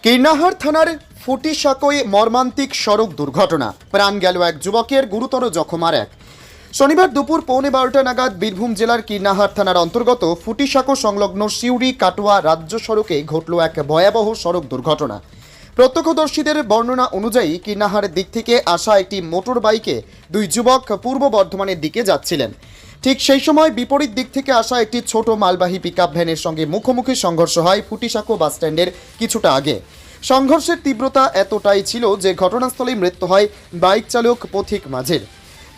কীর্ণাহার থানার ফুটিসাঁকোয় মর্মান্তিক সড়ক দুর্ঘটনা, প্রাণ গেল এক যুবকের, গুরুতর জখম আর এক। শনিবার দুপুর 12:15 নাগাদ বীরভূম জেলার কীর্ণাহার থানার অন্তর্গত ফুটিসাঁকো সংলগ্ন সিউড়ি কাটোয়া রাজ্য সড়কে ঘটল এক ভয়াবহ সড়ক দুর্ঘটনা। প্রত্যক্ষদর্শীদের বর্ণনা অনুযায়ী কীর্ণাহারের দিক থেকে আসা একটি মোটর বাইকে দুই যুবক পূর্ব বর্ধমানের দিকে যাচ্ছিলেন। ঠিক সেই সময় বিপরীত দিক থেকে আসা একটি ছোট মালবাহী পিকআপ ভ্যানের সঙ্গে মুখোমুখি সংঘর্ষ হয় ফুটিসাঁকো বাসস্ট্যান্ডের কিছুটা আগে। সংঘর্ষের তীব্রতা এতটাই ছিল যে ঘটনাস্থলেই মৃত্যু হয় বাইক চালক পথিক মাঝের।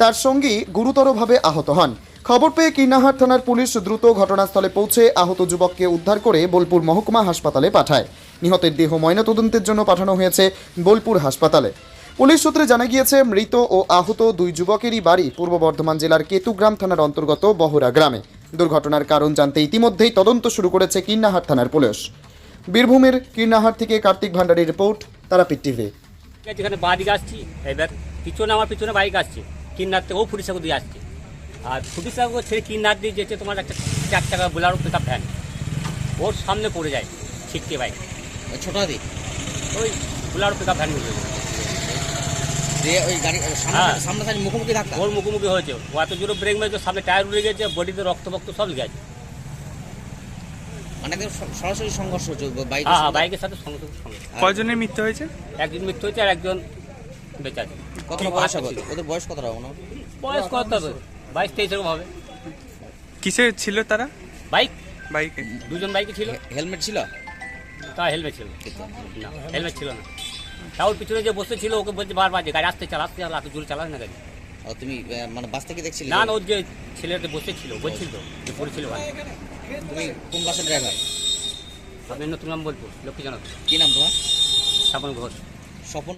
তার সঙ্গী গুরুতরভাবে আহত হন। খবর পেয়ে কীর্ণাহার থানার পুলিশ দ্রুত ঘটনাস্থলে পৌঁছে আহত যুবককে উদ্ধার করে বোলপুর মহকুমা হাসপাতালে পাঠায়। নিহতের দেহ ময়নাতদন্তের জন্য পাঠানো হয়েছে বোলপুর হাসপাতালে। পুলিশ সূত্রে জানা গিয়েছে, মৃত ও আহত দুই যুবকেরই বাড়ি পূর্ব বর্ধমান জেলার কেতুগ্রাম থানার অন্তর্গত বহরা গ্রামে। দুর্ঘটনার কারণ জানতে ইতিমধ্যেই তদন্ত শুরু করেছে কীর্ণাহার থানার পুলিশ। বীরভূমের কীর্ণাহার থেকে কার্তিক ভান্ডারীর রিপোর্ট, তারাপীঠ টিভি। যেখানে বাঁ দিকে আসছি, এবার আমার পিছনে বাইক আসছে, কিন্নার থেকে ও ফুটিসাঁকো দিয়ে আসছে। আর ফুটিসাঁকো ছেড়ে কিন্নার দিয়ে যেতে তোমার একটা 4 টাকা বোলারো পিকআপ ভ্যান ওর সামনে পড়ে যায়, ছিটকে বাইক ছোটা দিক ওই বোলারো পিকআপ ভ্যান দিয়ে ওই গাড়ি সামনে সাইড মুখোমুখি ধাক্কা, ওর মুখোমুখি হয়েছে। ও এত জোরে ব্রেক মেরেছে, সামনে টায়ার উড়ে গেছে, বডিতে রক্ত সব গেছে। মানে সরাসরি সংঘর্ষ হচ্ছে বাইক। হ্যাঁ, বাইকের সাথে সঙ্গে। কয়জনের মৃত্যু হয়েছে? একজন মৃত্যু হয়েছে আর একজন বেঁচে আছে। কতটা বয়স হবে ওদের? বয়স কতটা হবে? বয়স কত হবে? 22-23 এরকম হবে। কিসে ছিল তারা? বাইকে দুজন বাইকে ছিল। হেলমেট ছিল? তা হেলমেট ছিল না, হেলমেট ছিল না। তাও পিছনে যে বসে ছিল ওকে বলছে বারবার যে গাড়ি আসতে চালা, এত জোরে চালাস না গাড়ি। ও তুমি মানে বাস থেকে দেখছিলে? না, ওর যে ছেলেটা বসে ছিল বলছিল তো যে পড়েছিল ভাই। তুমি কোন বাসের ড্রাইভার? আপনি নতুন নাম বলবো, লক্ষ্মী জানাতো। কি নাম তোমার? স্বপন ঘোষ। স্বপন